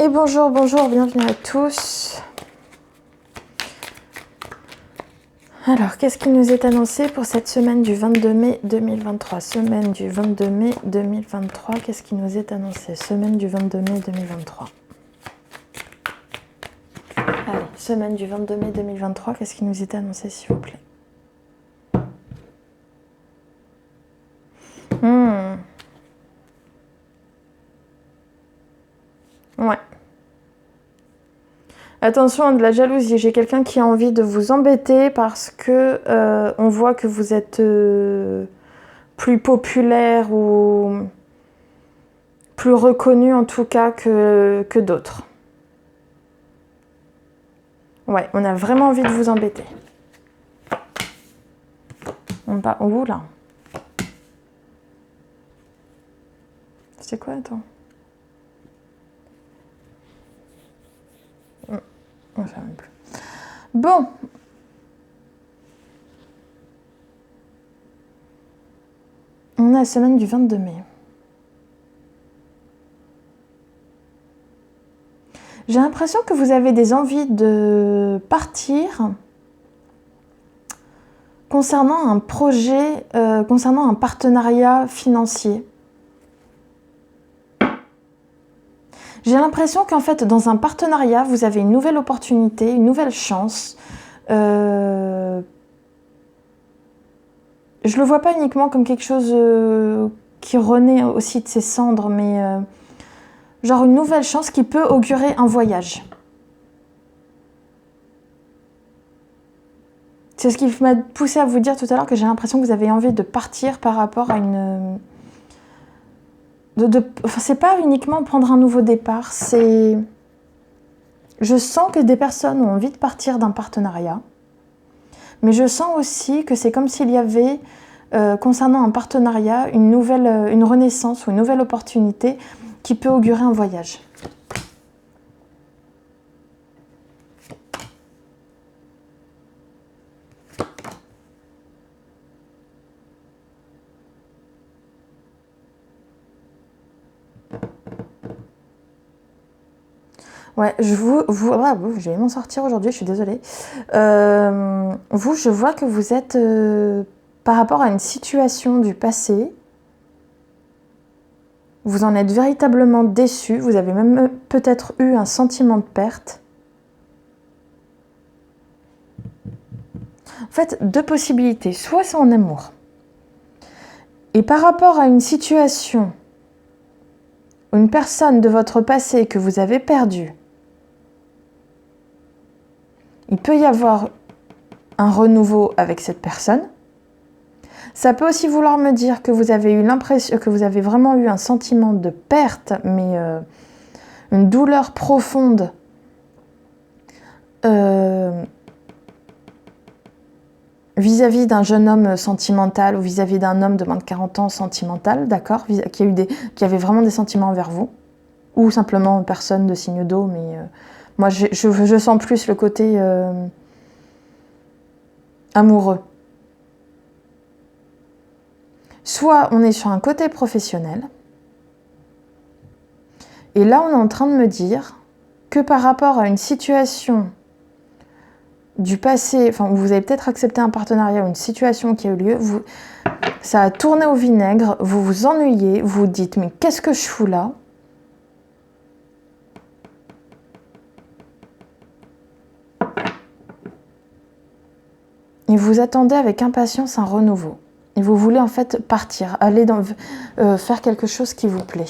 Et bonjour, bonjour, bienvenue à tous. Alors, qu'est-ce qui nous est annoncé pour cette semaine du 22 mai 2023? Semaine du 22 mai 2023, qu'est-ce qui nous est annoncé? Semaine du 22 mai 2023. Allez, semaine du 22 mai 2023, qu'est-ce qui nous est annoncé, s'il vous plaît? Ouais. Attention à de la jalousie, j'ai quelqu'un qui a envie de vous embêter parce que on voit que vous êtes plus populaire ou plus reconnu en tout cas que d'autres. Ouais, on a vraiment envie de vous embêter. On va où là? C'est quoi, attends? On sait même plus. Bon. On a la semaine du 22 mai. J'ai l'impression que vous avez des envies de partir concernant un projet, concernant un partenariat financier. J'ai l'impression qu'en fait, dans un partenariat, vous avez une nouvelle opportunité, une nouvelle chance. Je le vois pas uniquement comme quelque chose qui renaît aussi de ses cendres, mais genre une nouvelle chance qui peut augurer un voyage. C'est ce qui m'a poussé à vous dire tout à l'heure que j'ai l'impression que vous avez envie de partir par rapport à une... Enfin, c'est pas uniquement prendre un nouveau départ, c'est... Je sens que des personnes ont envie de partir d'un partenariat, mais je sens aussi que c'est comme s'il y avait, concernant un partenariat, une renaissance ou une nouvelle opportunité qui peut augurer un voyage. Ouais, je vais m'en sortir aujourd'hui, je suis désolée. Vous, je vois que vous êtes par rapport à une situation du passé. Vous en êtes véritablement déçu. Vous avez même peut-être eu un sentiment de perte. En fait, deux possibilités. Soit c'est en amour. Et par rapport à une situation, une personne de votre passé que vous avez perdue, il peut y avoir un renouveau avec cette personne. Ça peut aussi vouloir me dire que vous avez eu l'impression, que vous avez vraiment eu un sentiment de perte, mais une douleur profonde vis-à-vis d'un jeune homme sentimental ou vis-à-vis d'un homme de moins de 40 ans sentimental, d'accord, qui avait vraiment des sentiments envers vous, ou simplement personne de signe d'eau, mais moi je sens plus le côté amoureux. Soit on est sur un côté professionnel, et là on est en train de me dire que par rapport à une situation du passé, enfin où vous avez peut-être accepté un partenariat ou une situation qui a eu lieu, ça a tourné au vinaigre, vous vous ennuyez, vous vous dites mais qu'est-ce que je fous là? Et vous attendez avec impatience un renouveau. Et vous voulez en fait partir, aller faire quelque chose qui vous plaît.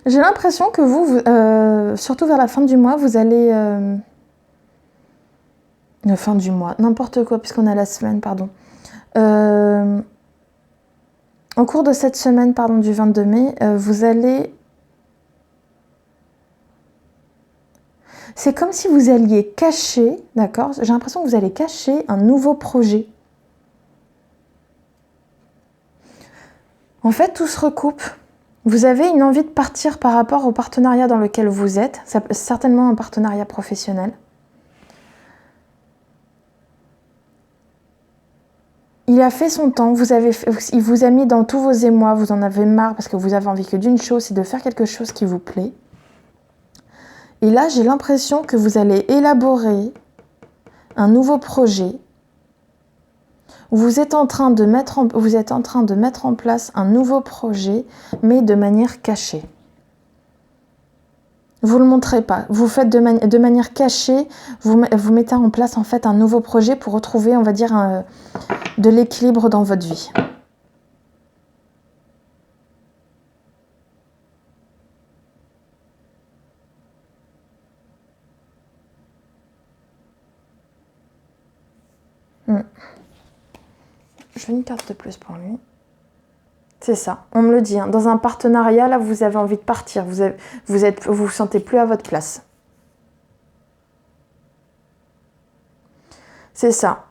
J'ai l'impression que vous surtout vers la fin du mois, vous allez... la fin du mois, n'importe quoi, puisqu'on a la semaine, pardon. Au cours de cette semaine, pardon, du 22 mai, vous allez... C'est comme si vous alliez cacher, d'accord? J'ai l'impression que vous allez cacher un nouveau projet. En fait, tout se recoupe. Vous avez une envie de partir par rapport au partenariat dans lequel vous êtes, certainement un partenariat professionnel. Il a fait son temps, il vous a mis dans tous vos émois, vous en avez marre parce que vous avez envie que d'une chose, c'est de faire quelque chose qui vous plaît. Et là, j'ai l'impression que vous allez élaborer un nouveau projet. Vous êtes en train de mettre en place un nouveau projet, mais de manière cachée. Vous ne le montrez pas. Vous faites de manière cachée, vous mettez en place en fait un nouveau projet pour retrouver, on va dire, de l'équilibre dans votre vie. Je veux une carte de plus pour lui. C'est ça, on me le dit. Hein. Dans un partenariat, là, vous avez envie de partir. Vous sentez plus à votre place. C'est ça.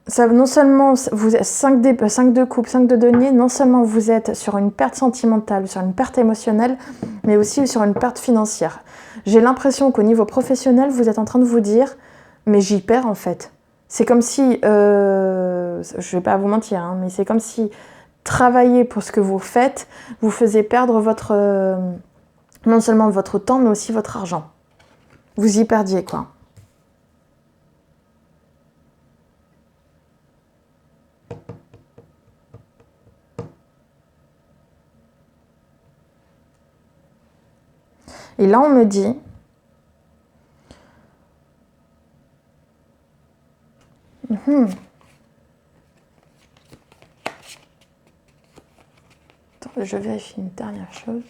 Ça, non seulement vous êtes 5 de coupe, 5 de denier, non seulement vous êtes sur une perte sentimentale, sur une perte émotionnelle, mais aussi sur une perte financière. J'ai l'impression qu'au niveau professionnel, vous êtes en train de vous dire, mais j'y perds en fait. C'est comme si, je vais pas vous mentir, hein, mais c'est comme si travailler pour ce que vous faites, vous faisait perdre non seulement votre temps, mais aussi votre argent. Vous y perdiez quoi. Et là, on me dit, Attends, je vérifie une dernière chose.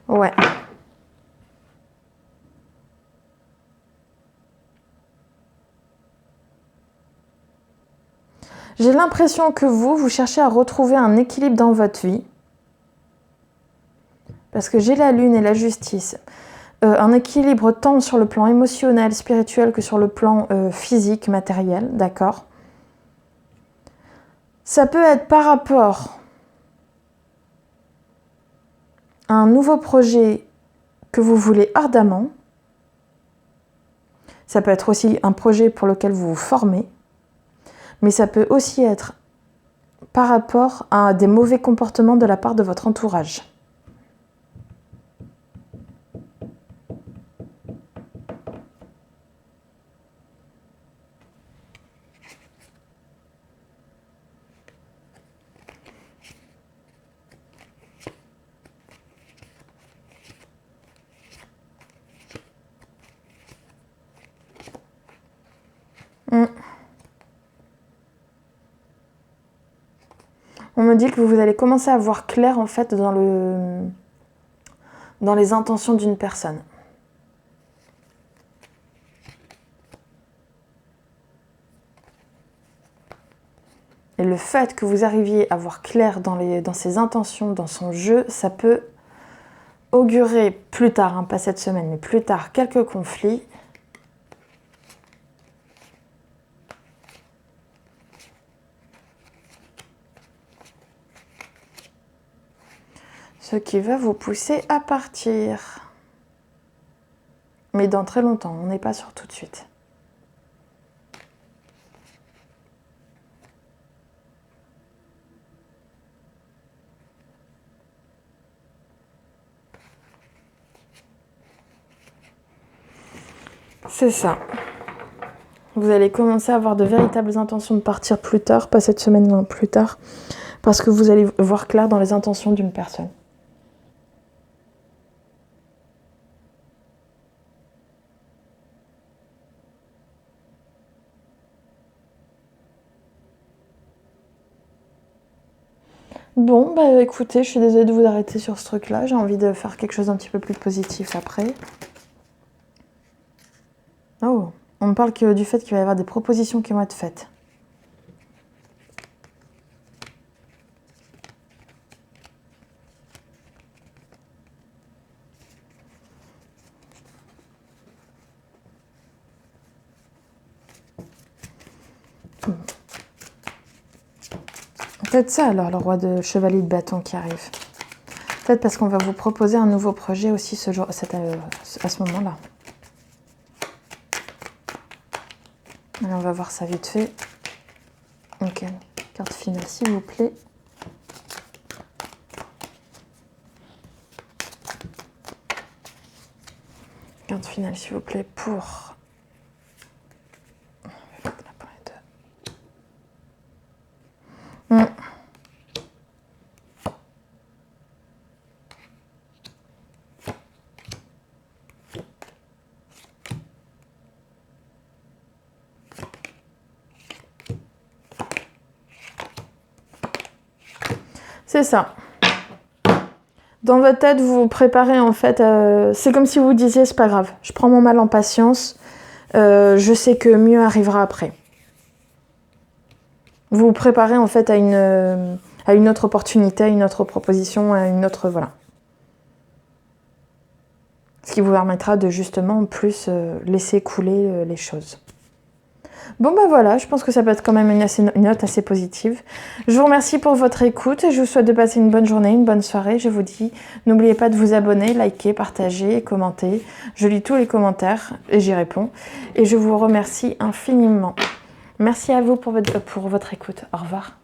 Ouais. J'ai l'impression que vous cherchez à retrouver un équilibre dans votre vie. Parce que j'ai la lune et la justice. Un équilibre tant sur le plan émotionnel, spirituel que sur le plan physique, matériel, d'accord ? Ça peut être par rapport à un nouveau projet que vous voulez ardemment. Ça peut être aussi un projet pour lequel vous vous formez. Mais ça peut aussi être par rapport à des mauvais comportements de la part de votre entourage. On me dit que vous allez commencer à voir clair en fait dans les intentions d'une personne. Et le fait que vous arriviez à voir clair dans ses intentions, dans son jeu, ça peut augurer plus tard, hein, pas cette semaine, mais plus tard, quelques conflits. Ce qui va vous pousser à partir. Mais dans très longtemps, on n'est pas sur tout de suite. C'est ça. Vous allez commencer à avoir de véritables intentions de partir plus tard, pas cette semaine, non, plus tard, parce que vous allez voir clair dans les intentions d'une personne. Bon, bah écoutez, je suis désolée de vous arrêter sur ce truc-là. J'ai envie de faire quelque chose d'un petit peu plus positif après. Oh, on me parle du fait qu'il va y avoir des propositions qui vont être faites. Peut-être ça alors, le roi de chevalier de bâton qui arrive. Peut-être parce qu'on va vous proposer un nouveau projet aussi ce jour, à ce moment-là. Allez, on va voir ça vite fait. Ok, carte finale s'il vous plaît. Carte finale s'il vous plaît pour... C'est ça. Dans votre tête, vous vous préparez en fait, c'est comme si vous disiez, c'est pas grave, je prends mon mal en patience, je sais que mieux arrivera après. Vous vous préparez en fait à une autre opportunité, à une autre proposition, à une autre... Voilà. Ce qui vous permettra de justement plus laisser couler les choses. Bon ben voilà, je pense que ça peut être quand même une note assez positive. Je vous remercie pour votre écoute et je vous souhaite de passer une bonne journée, une bonne soirée. Je vous dis, n'oubliez pas de vous abonner, liker, partager, commenter. Je lis tous les commentaires et j'y réponds. Et je vous remercie infiniment. Merci à vous pour votre écoute. Au revoir.